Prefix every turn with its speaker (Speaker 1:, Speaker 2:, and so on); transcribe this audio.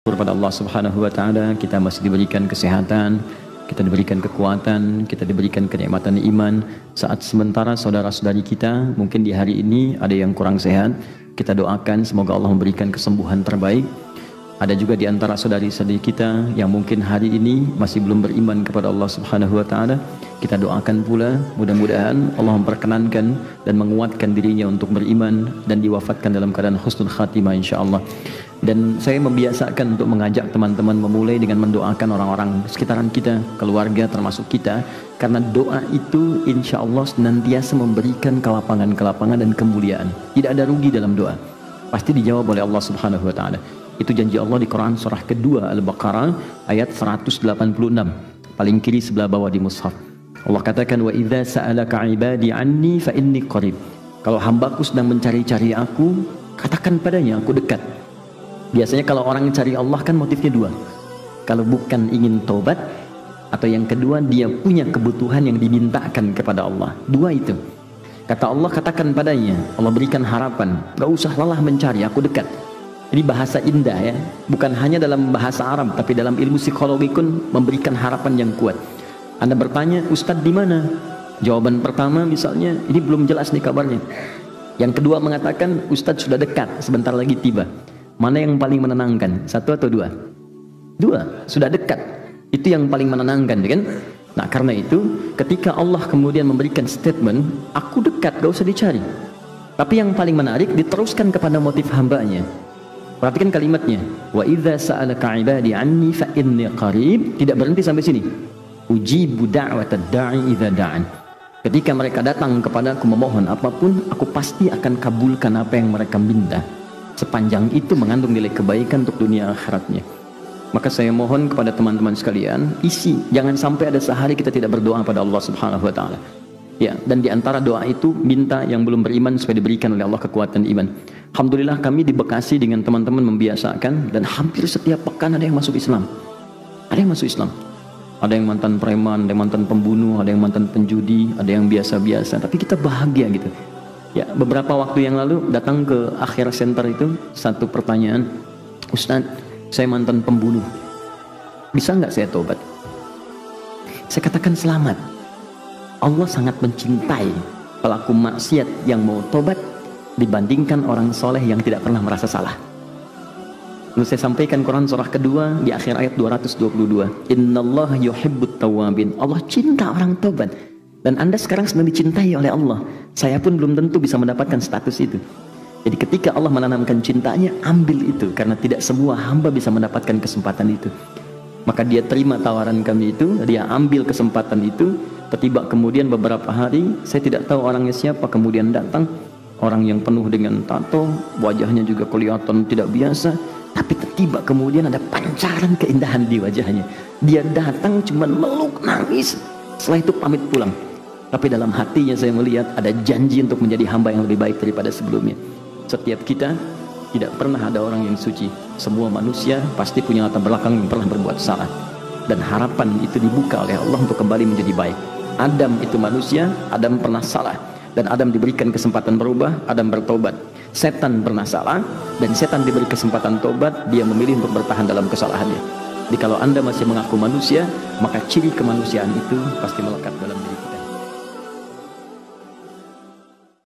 Speaker 1: Kepada Allah Subhanahu wa taala, kita masih diberikan kesehatan, kita diberikan kekuatan, kita diberikan kenikmatan iman. Saat sementara saudara-saudari kita mungkin di hari ini ada yang kurang sehat, kita doakan semoga Allah memberikan kesembuhan terbaik. Ada juga di antara saudari-saudari kita yang mungkin hari ini masih belum beriman kepada Allah Subhanahu wa taala. Kita doakan pula mudah-mudahan Allah memperkenankan dan menguatkan dirinya untuk beriman dan diwafatkan dalam keadaan husnul khatimah insyaallah. Dan saya membiasakan untuk mengajak teman-teman memulai dengan mendoakan orang-orang sekitaran kita, keluarga termasuk kita, karena doa itu insya Allah senantiasa memberikan kelapangan-kelapangan dan kemuliaan. Tidak ada rugi dalam doa, pasti dijawab oleh Allah Subhanahu wa taala. Itu janji Allah di Quran surah kedua Al-Baqarah ayat 186, paling kiri sebelah bawah di mushaf. Allah katakan, wa idza sa'alaka 'ibadi 'anni fa inni qarib. Kalau hambaku sedang mencari-cari aku, katakan padanya aku dekat. Biasanya kalau orang cari Allah kan motifnya dua. Kalau bukan ingin tobat, atau yang kedua dia punya kebutuhan yang dimintakan kepada Allah. Dua itu. Kata Allah, katakan padanya, Allah berikan harapan, gak usah lelah mencari, aku dekat. Ini bahasa indah ya, bukan hanya dalam bahasa Arab, tapi dalam ilmu psikologi pun memberikan harapan yang kuat. Anda bertanya, Ustadz di mana? Jawaban pertama misalnya, ini belum jelas nih kabarnya. Yang kedua mengatakan, Ustadz sudah dekat, sebentar lagi tiba. Mana yang paling menenangkan? Satu atau dua? Dua, sudah dekat. Itu yang paling menenangkan, kan? Nah, karena itu, ketika Allah kemudian memberikan statement, aku dekat, gak usah dicari. Tapi yang paling menarik, diteruskan kepada motif hambanya. Perhatikan kalimatnya. Wa idza sa'alaka 'ibadi 'anni fa inni qarib. Tidak berhenti sampai sini. Ujibu da'watad da'i idza da'an. Ketika mereka datang kepadaku memohon apapun, aku pasti akan kabulkan apa yang mereka minta. Sepanjang itu mengandung nilai kebaikan untuk dunia akhiratnya. Maka saya mohon kepada teman-teman sekalian, jangan sampai ada sehari kita tidak berdoa pada Allah Subhanahu wa taala. Ya, dan di antara doa itu minta yang belum beriman supaya diberikan oleh Allah kekuatan iman. Alhamdulillah kami di Bekasi dengan teman-teman membiasakan, dan hampir setiap pekan ada yang masuk Islam. Ada yang masuk Islam. Ada yang mantan preman, ada yang mantan pembunuh, ada yang mantan penjudi, ada yang biasa-biasa, tapi kita bahagia gitu. Ya, beberapa waktu yang lalu datang ke Akhir Center itu satu pertanyaan, Ustadz, saya mantan pembunuh, bisa nggak saya tobat? Saya katakan selamat. Allah sangat mencintai pelaku maksiat yang mau tobat dibandingkan orang soleh yang tidak pernah merasa salah. Lalu saya sampaikan Quran surah kedua di akhir ayat 222. Innallaha yuhibbut tawwabin. Allah cinta orang tobat. Dan Anda sekarang sedang dicintai oleh Allah. Saya pun belum tentu bisa mendapatkan status itu. Jadi ketika Allah menanamkan cintanya, ambil itu. Karena tidak semua hamba bisa mendapatkan kesempatan itu. Maka dia terima tawaran kami itu, dia ambil kesempatan itu. Tiba kemudian beberapa hari, saya tidak tahu orangnya siapa, kemudian datang. Orang yang penuh dengan tato, wajahnya juga kelihatan tidak biasa. Tapi tiba kemudian ada pancaran keindahan di wajahnya. Dia datang cuma meluk, nangis. Setelah itu pamit pulang. Tapi dalam hatinya saya melihat ada janji untuk menjadi hamba yang lebih baik daripada sebelumnya. Setiap kita tidak pernah ada orang yang suci. Semua manusia pasti punya latar belakang yang pernah berbuat salah. Dan harapan itu dibuka oleh Allah untuk kembali menjadi baik. Adam itu manusia, Adam pernah salah. Dan Adam diberikan kesempatan berubah, Adam bertobat. Setan pernah salah, dan setan diberi kesempatan tobat, dia memilih untuk bertahan dalam kesalahannya. Jadi kalau Anda masih mengaku manusia, maka ciri kemanusiaan itu pasti melekat dalam diri.